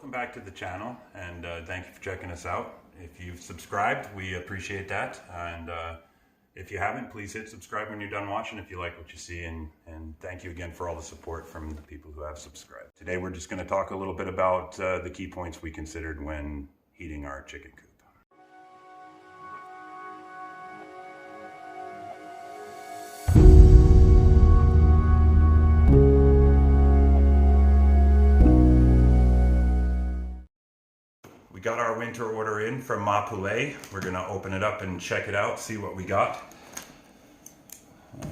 Welcome back to the channel, and thank you for checking us out. If you've subscribed, we appreciate that, and if you haven't, please hit subscribe when you're done watching if you like what you see, and thank you again for all the support from the people who have subscribed. Today we're just going to talk a little bit about the key points we considered when heating our chicken coop. We got our winter order in from Ma Poulet. We're gonna open it up and check it out, see what we got.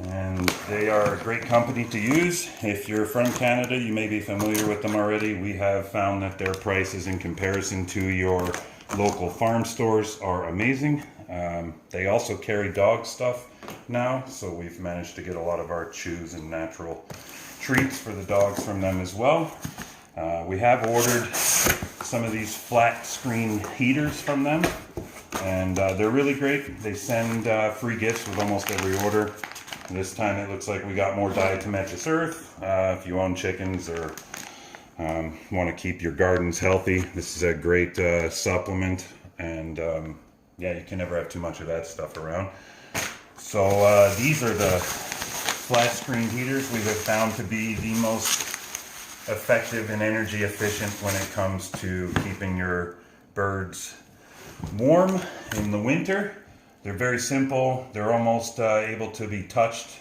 And they are a great company to use. If you're from Canada, you may be familiar with them already. We have found that their prices in comparison to your local farm stores are amazing. They also carry dog stuff now, so we've managed to get a lot of our chews and natural treats for the dogs from them as well. We have ordered some of these flat screen heaters from them, and they're really great. They send free gifts with almost every order. This time it looks like we got more diatomaceous earth. If you own chickens or want to keep your gardens healthy, this is a great supplement, and yeah, you can never have too much of that stuff around. So these are the flat screen heaters we have found to be the most effective and energy efficient when it comes to keeping your birds warm in the winter. They're very simple. They're almost able to be touched.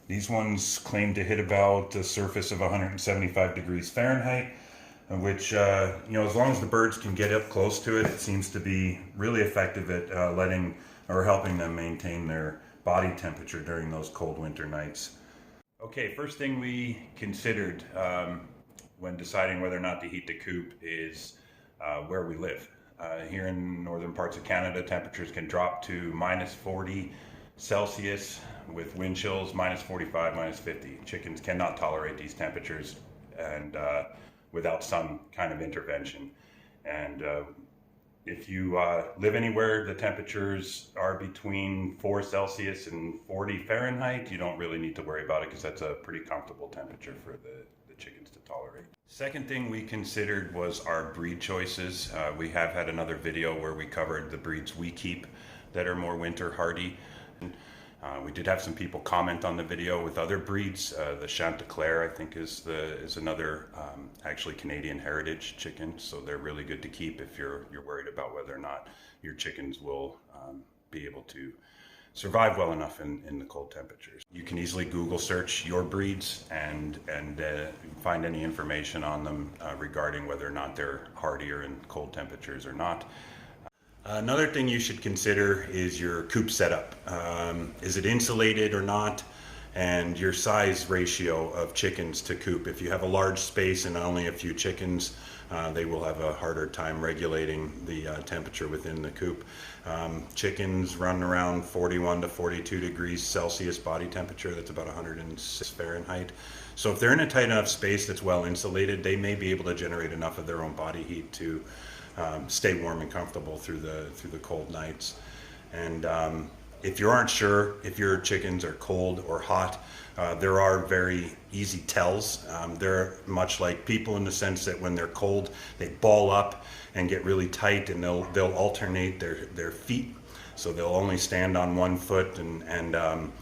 These ones claim to hit about a surface of 175 degrees Fahrenheit, which, as long as the birds can get up close to it, it seems to be really effective at helping them maintain their body temperature during those cold winter nights. Okay, first thing we considered when deciding whether or not to heat the coop is where we live. Here in northern parts of Canada, temperatures can drop to -40 Celsius with wind chills, -45, -50. Chickens cannot tolerate these temperatures and without some kind of intervention. And if you live anywhere the temperatures are between 4 Celsius and 40 Fahrenheit, you don't really need to worry about it because that's a pretty comfortable temperature for the chickens to tolerate. Second thing we considered was our breed choices. We have had another video where we covered the breeds we keep that are more winter hardy. We did have some people comment on the video with other breeds. The Chanticleer, I think, is another actually Canadian heritage chicken, so they're really good to keep if you're worried about whether or not your chickens will be able to survive well enough in the cold temperatures. You can easily Google search your breeds and find any information on them regarding whether or not they're hardier in cold temperatures or not. Another thing you should consider is your coop setup. Is it insulated or not? And your size ratio of chickens to coop. If you have a large space and only a few chickens, they will have a harder time regulating the temperature within the coop. Chickens run around 41 to 42 degrees Celsius body temperature. That's about 106 Fahrenheit. So if they're in a tight enough space that's well insulated, they may be able to generate enough of their own body heat to stay warm and comfortable through the cold nights. And if you aren't sure if your chickens are cold or hot, there are very easy tells. They're much like people in the sense that when they're cold, they ball up and get really tight, and they'll alternate their feet. So they'll only stand on one foot, and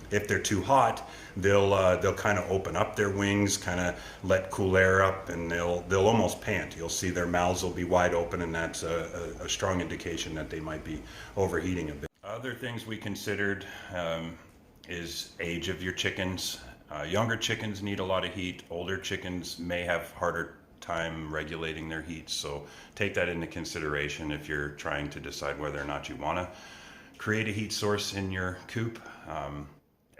if they're too hot, they'll kind of open up their wings, kind of let cool air up, and they'll almost pant. You'll see their mouths will be wide open, and that's a strong indication that they might be overheating a bit. Other things we considered is age of your chickens. Younger chickens need a lot of heat. Older chickens may have harder time regulating their heat, so take that into consideration if you're trying to decide whether or not you want to create a heat source in your coop.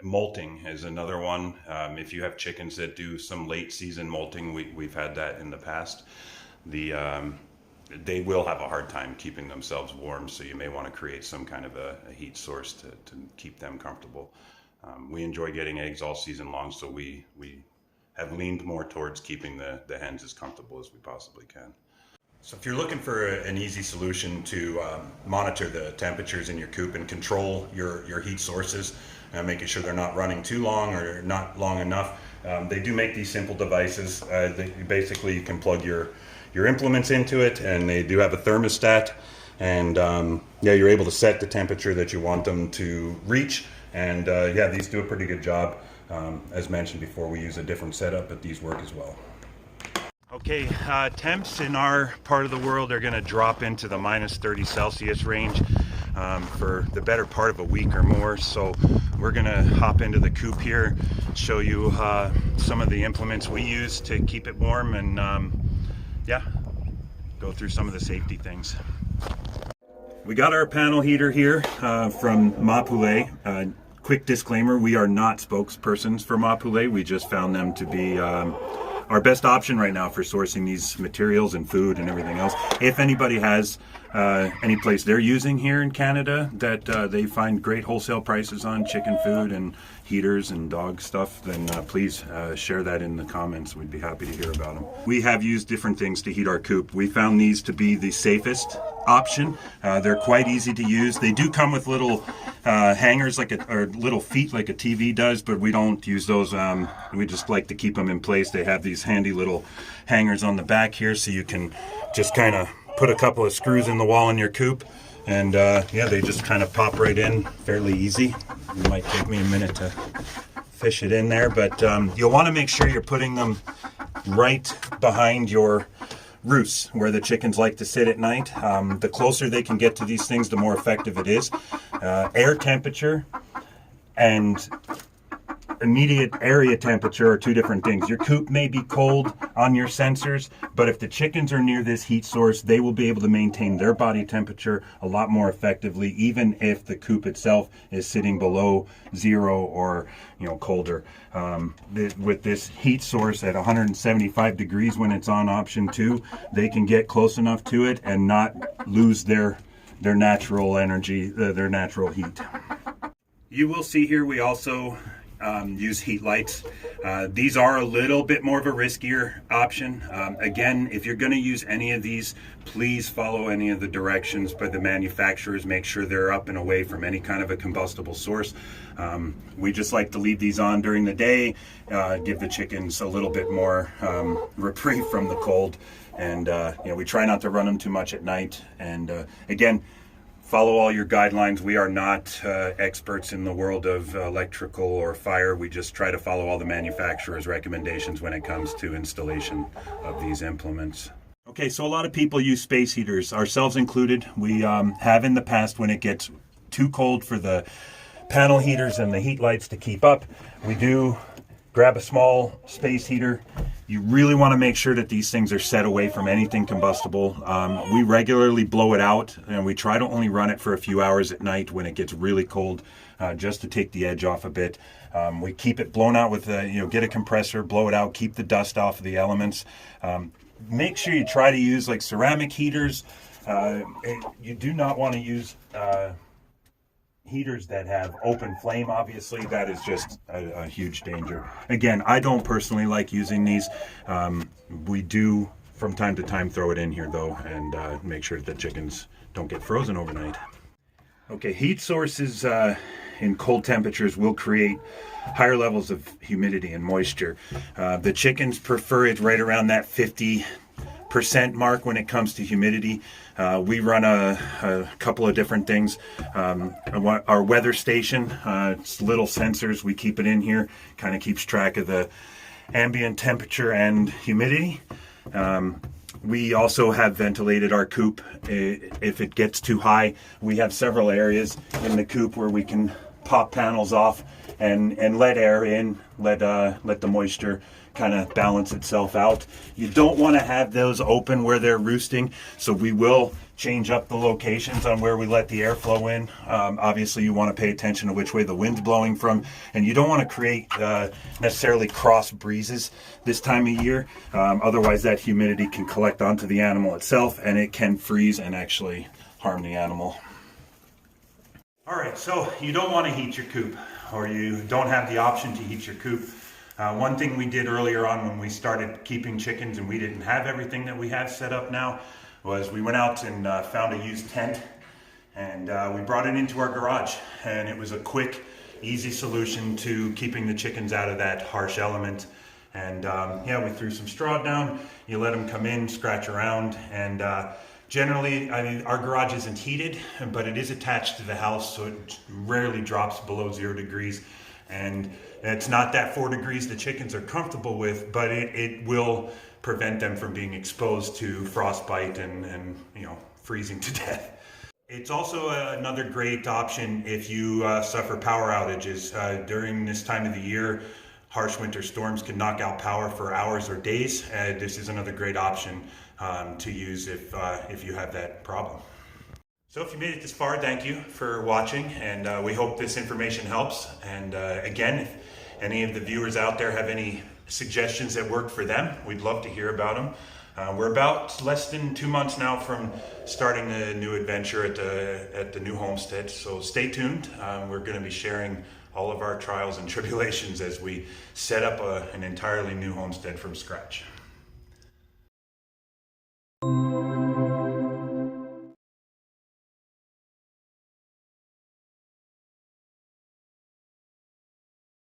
Molting is another one. If you have chickens that do some late season molting, we've had that in the past. They will have a hard time keeping themselves warm, so you may want to create some kind of a heat source to keep them comfortable. We enjoy getting eggs all season long, so we have leaned more towards keeping the hens as comfortable as we possibly can. So if you're looking for an easy solution to monitor the temperatures in your coop and control your heat sources, making sure they're not running too long or not long enough, they do make these simple devices. Basically, you can plug your your implements into it, and they do have a thermostat. And yeah, you're able to set the temperature that you want them to reach. And yeah, these do a pretty good job. As mentioned before, we use a different setup, but these work as well. Okay, temps in our part of the world are going to drop into the minus 30 Celsius range for the better part of a week or more. So we're going to hop into the coop here, show you some of the implements we use to keep it warm, and yeah, go through some of the safety things. We got our panel heater here from Mapule. Quick disclaimer, we are not spokespersons for Mapule. We just found them to be our best option right now for sourcing these materials and food and everything else. If anybody has any place they're using here in Canada that they find great wholesale prices on chicken food and heaters and dog stuff, then please share that in the comments. We'd be happy to hear about them. We have used different things to heat our coop. We found these to be the safest option. They're quite easy to use. They do come with little hangers or little feet like a TV does, but we don't use those. We just like to keep them in place. They have these handy little hangers on the back here, so you can just kind of put a couple of screws in the wall in your coop, and yeah, they just kind of pop right in fairly easy. It might take me a minute to fish it in there, but you'll want to make sure you're putting them right behind your roosts where the chickens like to sit at night. The closer they can get to these things, the more effective it is. Air temperature and immediate area temperature are two different things. Your coop may be cold on your sensors, but if the chickens are near this heat source, they will be able to maintain their body temperature a lot more effectively, even if the coop itself is sitting below zero or colder. With this heat source at 175 degrees when it's on option 2, they can get close enough to it and not lose their natural energy, their natural heat. You will see here we also use heat lights. These are a little bit more of a riskier option. Again, if you're going to use any of these, please follow any of the directions by the manufacturers. Make sure they're up and away from any kind of a combustible source. We just like to leave these on during the day, give the chickens a little bit more reprieve from the cold, and we try not to run them too much at night. And again, follow all your guidelines. We are not experts in the world of electrical or fire. We just try to follow all the manufacturers' recommendations when it comes to installation of these implements. Okay, so a lot of people use space heaters, ourselves included. We have in the past, when it gets too cold for the panel heaters and the heat lights to keep up, we do grab a small space heater. You really want to make sure that these things are set away from anything combustible. We regularly blow it out, and we try to only run it for a few hours at night when it gets really cold, just to take the edge off a bit. We keep it blown out with get a compressor, blow it out, keep the dust off of the elements. Make sure you try to use like ceramic heaters. You do not want to use heaters that have open flame. Obviously, that is just a huge danger. Again, I don't personally like using these. We do from time to time throw it in here though, and make sure that chickens don't get frozen overnight. Okay, heat sources in cold temperatures will create higher levels of humidity and moisture. The chickens prefer it right around that 50% mark when it comes to humidity. We run a couple of different things. Our weather station, it's little sensors. We keep it in here, kind of keeps track of the ambient temperature and humidity. We also have ventilated our coop. If it gets too high, we have several areas in the coop where we can pop panels off and let air in, let the moisture kind of balance itself out. You don't want to have those open where they're roosting, so we will change up the locations on where we let the air flow in. Obviously, you want to pay attention to which way the wind's blowing from, and you don't want to create necessarily cross breezes this time of year. Otherwise, that humidity can collect onto the animal itself, and it can freeze and actually harm the animal. All right, so you don't want to heat your coop, or you don't have the option to heat your coop. One thing we did earlier on when we started keeping chickens and we didn't have everything that we have set up now was we went out and found a used tent, and we brought it into our garage, and it was a quick, easy solution to keeping the chickens out of that harsh element. And yeah, we threw some straw down. You let them come in, scratch around, and generally, I mean, our garage isn't heated, but it is attached to the house, so it rarely drops below 0 degrees. And it's not that 4 degrees the chickens are comfortable with, but it will prevent them from being exposed to frostbite and freezing to death. It's also another great option if you suffer power outages. During this time of the year, harsh winter storms can knock out power for hours or days. This is another great option to use if you have that problem. So if you made it this far, thank you for watching, and we hope this information helps. And again, if any of the viewers out there have any suggestions that worked for them, we'd love to hear about them. We're about less than 2 months now from starting a new adventure at the new homestead, so stay tuned. We're going to be sharing all of our trials and tribulations as we set up an entirely new homestead from scratch.